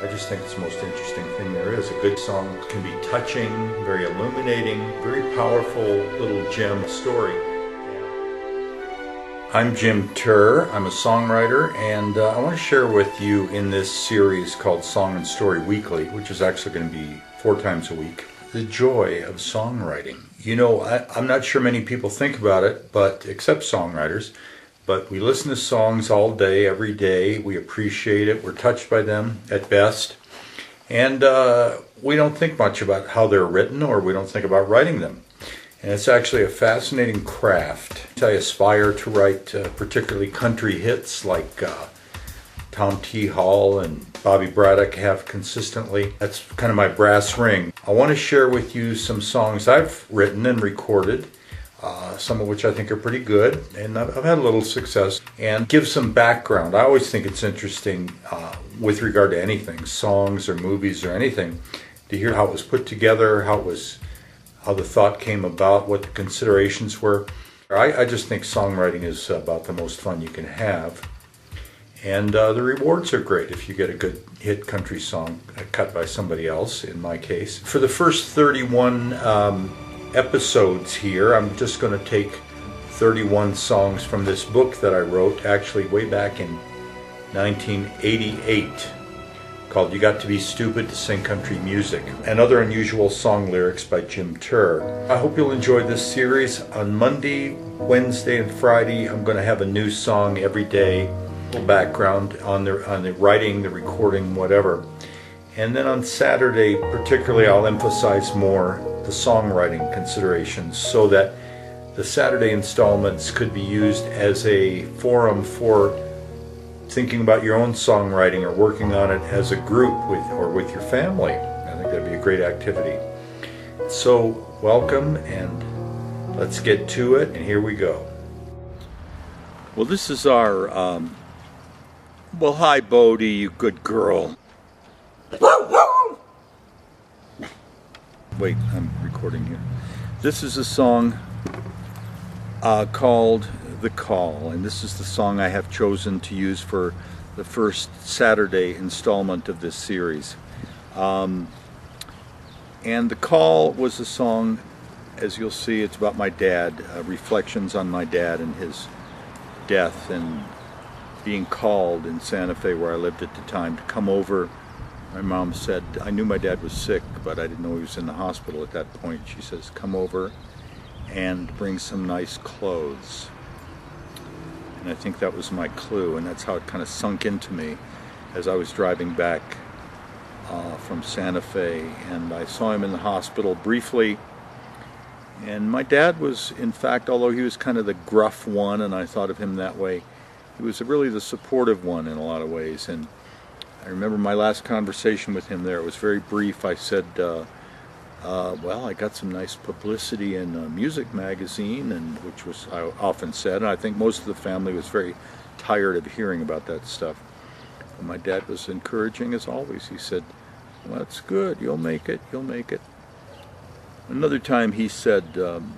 I just think it's the most interesting thing there is. A good song can be touching, very illuminating, very powerful little gem story. I'm Jim Terr. I'm a songwriter, and I want to share with you in this series called Song and Story Weekly, which is actually going to be 4 times a week, the joy of songwriting. You know, I'm not sure many people think about it, but except songwriters, but we listen to songs all day, every day. We appreciate it. We're touched by them at best. And we don't think much about how they're written, or we don't think about writing them. And it's actually a fascinating craft. I aspire to write particularly country hits like Tom T. Hall and Bobby Braddock have consistently. That's kind of my brass ring. I want to share with you some songs I've written and recorded, some of which I think are pretty good, and I've had a little success, and give some background. I always think it's interesting with regard to anything, songs or movies or anything, to hear how it was put together, how the thought came about, what the considerations were. I just think songwriting is about the most fun you can have. And the rewards are great if you get a good hit country song cut by somebody else, in my case. For the first 31 episodes here, I'm just going to take 31 songs from this book that I wrote, actually way back in 1988, called You Got to Be Stupid to Sing Country Music, and Other Unusual Song Lyrics by Jim Terr. I hope you'll enjoy this series. On Monday, Wednesday, and Friday, I'm going to have a new song every day, background on the writing, the recording, whatever. And then on Saturday, particularly, I'll emphasize more the songwriting considerations, so that the Saturday installments could be used as a forum for thinking about your own songwriting or working on it as a group with your family. I think that'd be a great activity. So welcome, and let's get to it, and here we go. Well, this is our, well, hi Bodie, you good girl. Wait, I'm recording here. This is a song called The Call, and this is the song I have chosen to use for the first Saturday installment of this series. And The Call was a song, as you'll see, it's about my dad, reflections on my dad and his death, and being called in Santa Fe, where I lived at the time, to come over. My mom said, I knew my dad was sick, but I didn't know he was in the hospital at that point. She says, come over and bring some nice clothes. And I think that was my clue, and that's how it kind of sunk into me as I was driving back from Santa Fe. And I saw him in the hospital briefly. And my dad was, in fact, although he was kind of the gruff one, and I thought of him that way, he was really the supportive one in a lot of ways. And I remember my last conversation with him there. It was very brief. I said, well, I got some nice publicity in a music magazine, and which was, I often said, and I think most of the family was very tired of hearing about that stuff. And my dad was encouraging as always. He said, well, that's good. You'll make it. You'll make it. Another time he said,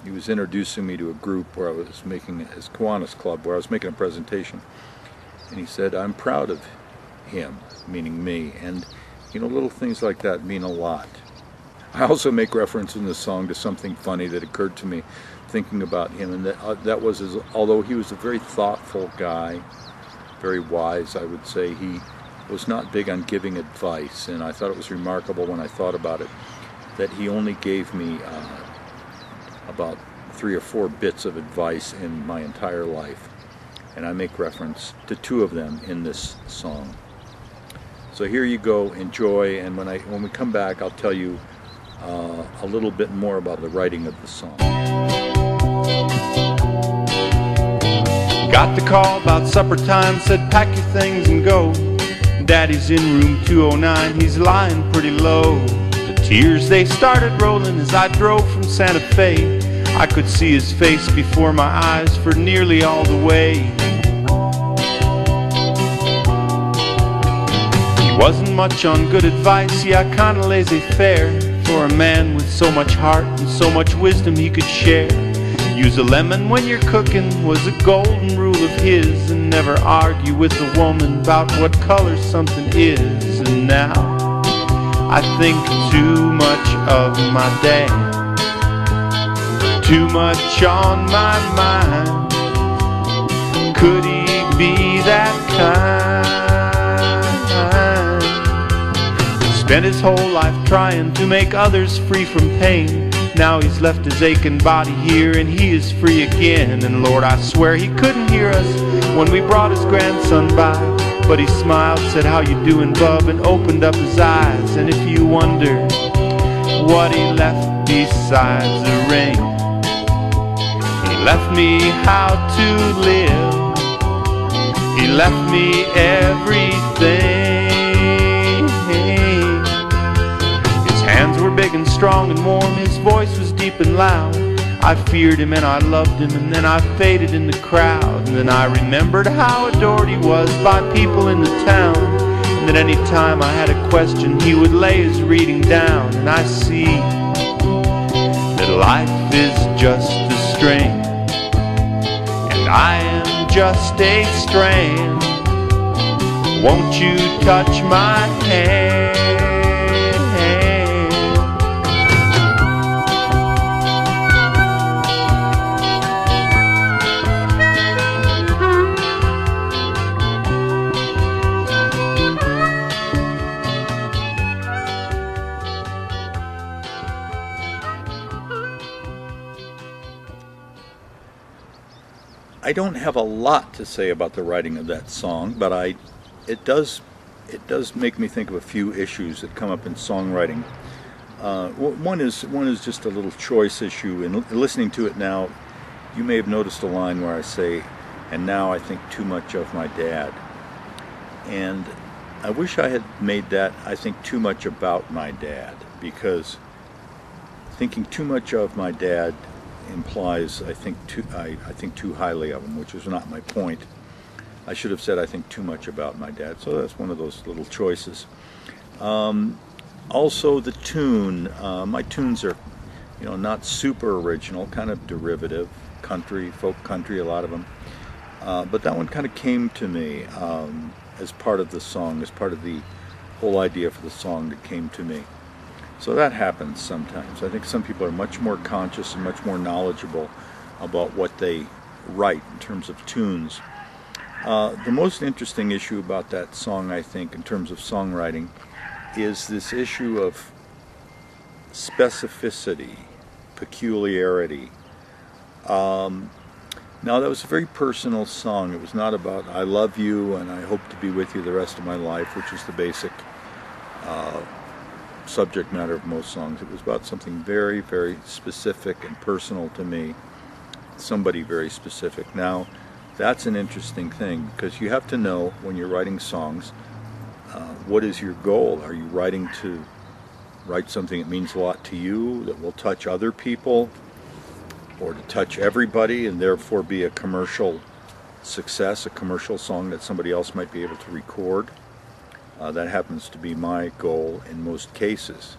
he was introducing me to a group where I was making, his Kiwanis Club, where I was making a presentation. And he said, I'm proud of him, meaning me. And, you know, little things like that mean a lot. I also make reference in the song to something funny that occurred to me thinking about him, and that was although he was a very thoughtful guy, very wise, I would say, he was not big on giving advice, and I thought it was remarkable when I thought about it that he only gave me about 3 or 4 bits of advice in my entire life, and I make reference to 2 of them in this song. So here you go, enjoy, and when we come back, I'll tell you a little bit more about the writing of the song. Got the call about supper time, said pack your things and go. Daddy's in room 209, he's lying pretty low. The tears, they started rolling as I drove from Santa Fe. I could see his face before my eyes for nearly all the way. He wasn't much on good advice, yeah, kinda laissez-faire. For a man with so much heart and so much wisdom he could share. Use a lemon when you're cooking was a golden rule of his, and never argue with a woman about what color something is. and now I think too much of my dad. Too much on my mind. Could he be that kind? He spent his whole life trying to make others free from pain. Now he's left his aching body here and he is free again. And Lord, I swear he couldn't hear us when we brought his grandson by. But he smiled, said, "How you doing, bub?" and opened up his eyes. And if you wonder what he left besides a ring, he left me how to live. He left me everything. His hands were big and strong and warm. His voice was deep and loud. I feared him and I loved him, and then I faded in the crowd. And then I remembered how adored he was by people in the town. And that any time I had a question, he would lay his reading down. And I see that life is just a string, and I am just a strand. Won't you touch my hand? I don't have a lot to say about the writing of that song, but it does make me think of a few issues that come up in songwriting. One is just a little choice issue. In listening to it now, you may have noticed a line where I say, "And now I think too much of my dad." And I wish I had made that, "I think too much about my dad," because thinking too much of my dad implies I think too highly of him, which is not my point. I should have said I think too much about my dad. So that's one of those little choices. Also the tune. My tunes are, not super original, kind of derivative, country, folk country, a lot of them. But that one kind of came to me as part of the song, as part of the whole idea for the song that came to me. So that happens sometimes. I think some people are much more conscious and much more knowledgeable about what they write in terms of tunes. The most interesting issue about that song, I think, in terms of songwriting, is this issue of specificity, peculiarity. Now, that was a very personal song. It was not about "I love you and I hope to be with you the rest of my life," which is the basic subject matter of most songs. It was about something very, very specific and personal to me, somebody very specific. Now, that's an interesting thing, because you have to know when you're writing songs, what is your goal? Are you writing to write something that means a lot to you, that will touch other people, or to touch everybody and therefore be a commercial success, a commercial song that somebody else might be able to record? That happens to be my goal in most cases.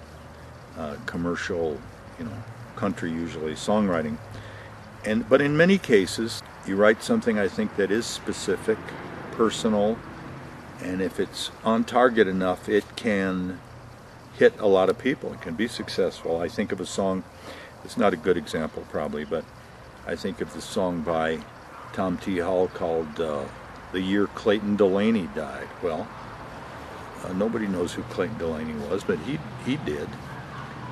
Commercial, country usually, songwriting. But in many cases, you write something, I think, that is specific, personal, and if it's on target enough, it can hit a lot of people. It can be successful. I think of a song, it's not a good example probably, but I think of the song by Tom T. Hall called "The Year Clayton Delaney Died." Well, nobody knows who Clayton Delaney was, but he did,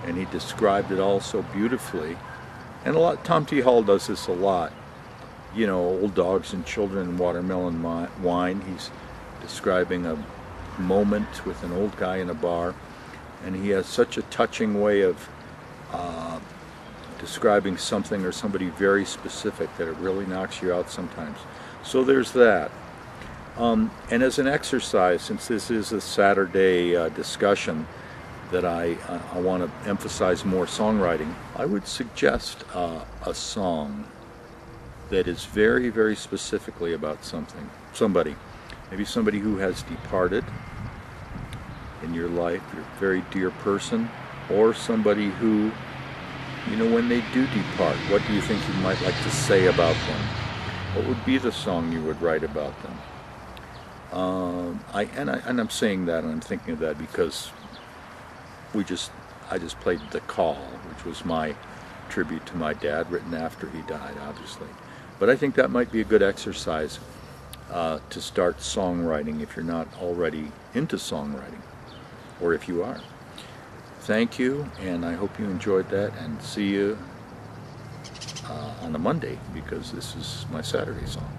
and he described it all so beautifully. And Tom T. Hall does this a lot. Old Dogs and Children and Watermelon Wine. He's describing a moment with an old guy in a bar, and he has such a touching way of describing something or somebody very specific that it really knocks you out sometimes. So there's that. And as an exercise, since this is a Saturday discussion that I want to emphasize more songwriting, I would suggest a song that is very, very specifically about somebody. Maybe somebody who has departed in your life, your very dear person, or somebody who, when they do depart, what do you think you might like to say about them? What would be the song you would write about them? And I'm saying that, and I'm thinking of that because I just played The Call, which was my tribute to my dad, written after he died, obviously. But I think that might be a good exercise to start songwriting if you're not already into songwriting, or if you are. Thank you, and I hope you enjoyed that, and see you on a Monday, because this is my Saturday song.